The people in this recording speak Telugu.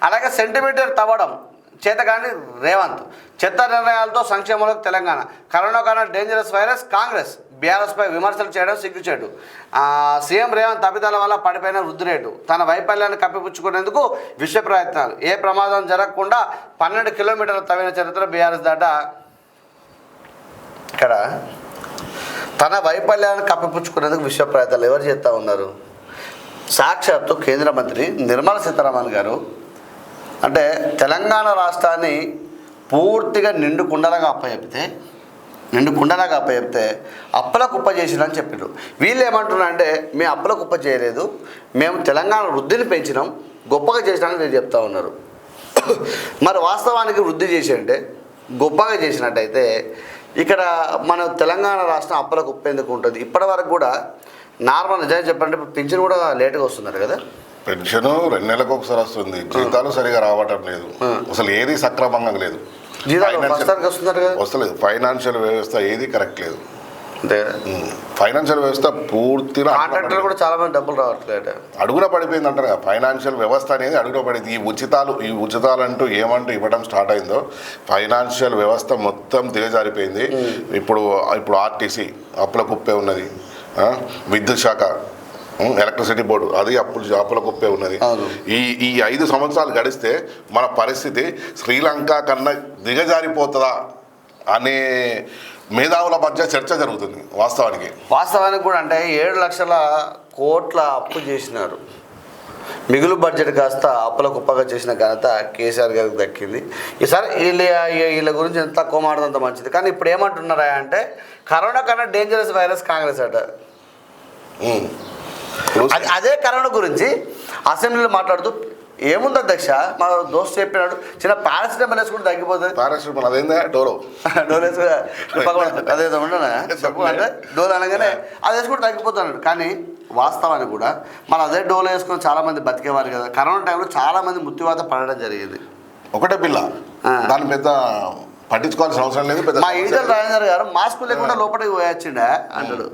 అలాగే సెంటీమీటర్ తవ్వడం చేతగాని రేవంత్, చెత్త నిర్ణయాలతో సంక్షేమంలోకి తెలంగాణ, కరోనా కన్నా డేంజరస్ వైరస్ కాంగ్రెస్, బీఆర్ఎస్పై విమర్శలు చేయడం సిగ్గుచేటు, సీఎం రేవంత్ తప్పిదాల వల్ల పడిపోయిన వృద్ధి రేటు, తన వైఫల్యాన్ని కప్పిపుచ్చుకునేందుకు విశ్వ ప్రయత్నాలు, ఏ ప్రమాదం జరగకుండా 12 కిలోమీటర్ల తవ్విన చరిత్ర బీఆర్ఎస్ దాట. ఇక్కడ తన వైఫల్యాన్ని కప్పిపుచ్చుకునేందుకు విశ్వ ప్రయత్నాలు ఎవరు చేస్తూ ఉన్నారు? సాక్షాత్తు కేంద్ర మంత్రి నిర్మలా సీతారామన్ గారు అంటే తెలంగాణ రాష్ట్రాన్ని పూర్తిగా నిండు కుండలాగా అప్పచెప్తే అప్పల కుప్ప చేసిరని చెప్పారు. వీళ్ళు ఏమంటున్నారంటే మేము అప్పల కుప్ప చేయలేదు, మేము తెలంగాణ వృద్ధిని పెంచినాం, గొప్పగా చేసినామని వీళ్ళు చెప్తా ఉన్నారు. మరి వాస్తవానికి వృద్ధి చేసి అంటే గొప్పగా చేసినట్టయితే ఇక్కడ మన తెలంగాణ రాష్ట్రం అప్పల కుప్ప ఎందుకు ఉంటుంది? ఇప్పటి వరకు కూడా నార్మల్ నిజంగా చెప్పాలంటే ఇప్పుడు పింఛన్ కూడా లేట్గా వస్తున్నారు కదా. పెన్షన్ 2 నెలలకు ఒకసారి వస్తుంది, జీతాలు సరిగా రావటం లేదు, అసలు ఏది సక్రమంగా లేదు, వస్తలేదు. ఫైనాన్షియల్ వ్యవస్థ ఏది కరెక్ట్ లేదు. ఫైనాన్షియల్ వ్యవస్థ పూర్తిగా కాంట్రాక్టర్లు కూడా చాలా మంది డబ్బులు రావట్లేదు, అడుగున పడిపోయింది అంటారు కదా. ఫైనాన్షియల్ వ్యవస్థ అనేది అడుగున పడింది. ఈ ఉచితాలు అంటూ ఏమంటూ ఇవ్వడం స్టార్ట్ అయిందో ఫైనాన్షియల్ వ్యవస్థ మొత్తం దిగజారిపోయింది. ఇప్పుడు ఆర్టీసీ అప్పుల కుప్పే ఉన్నది, విద్యుత్ శాఖ, ఎలక్ట్రిసిటీ బోర్డు అది అప్పుల కుప్పే ఉన్నది. ఈ 5 సంవత్సరాలు గడిస్తే మన పరిస్థితి శ్రీలంక కన్నా దిగజారిపోతుందా అనే మేధావుల మధ్య చర్చ జరుగుతుంది. వాస్తవానికి కూడా అంటే 7 లక్షల కోట్ల అప్పు చేసినారు, మిగులు బడ్జెట్ కాస్త అప్పుల కుప్పగా చేసిన ఘనత కేసీఆర్ గారికి దక్కింది. ఈసారి వీళ్ళ గురించి ఎంత తక్కువ మాట్లాడంత మంచిది. కానీ ఇప్పుడు ఏమంటున్నారా అంటే కరోనా కన్నా డేంజరస్ వైరస్ కాంగ్రెస్ అట. అదే కరోనా గురించి అసెంబ్లీలో మాట్లాడుతూ ఏముంది అధ్యక్ష, మా దోస్తు చెప్పినాడు చిన్న పారాసిటమాల్ వేసుకుంటే తగ్గిపోతుంది. పారాసిటమాల్ అదేందా డోలో అదే అంటే డోలు అనగానే అది వేసుకుంటే తగ్గిపోతున్నాడు. కానీ వాస్తవానికి కూడా మనం అదే డోలో వేసుకుని చాలామంది బతికేవారు కదా. కరోనా టైంలో చాలామంది మృత్యువాత పడడం జరిగింది. ఒకటే పిల్ల, దాని పెద్ద పట్టించుకోవాల్సిన అవసరం లేదు. మా ఈటల రాజేందర్ గారు మాస్క్ లేకుండా లోపలికి పోయొచ్చిండ అంటాడు.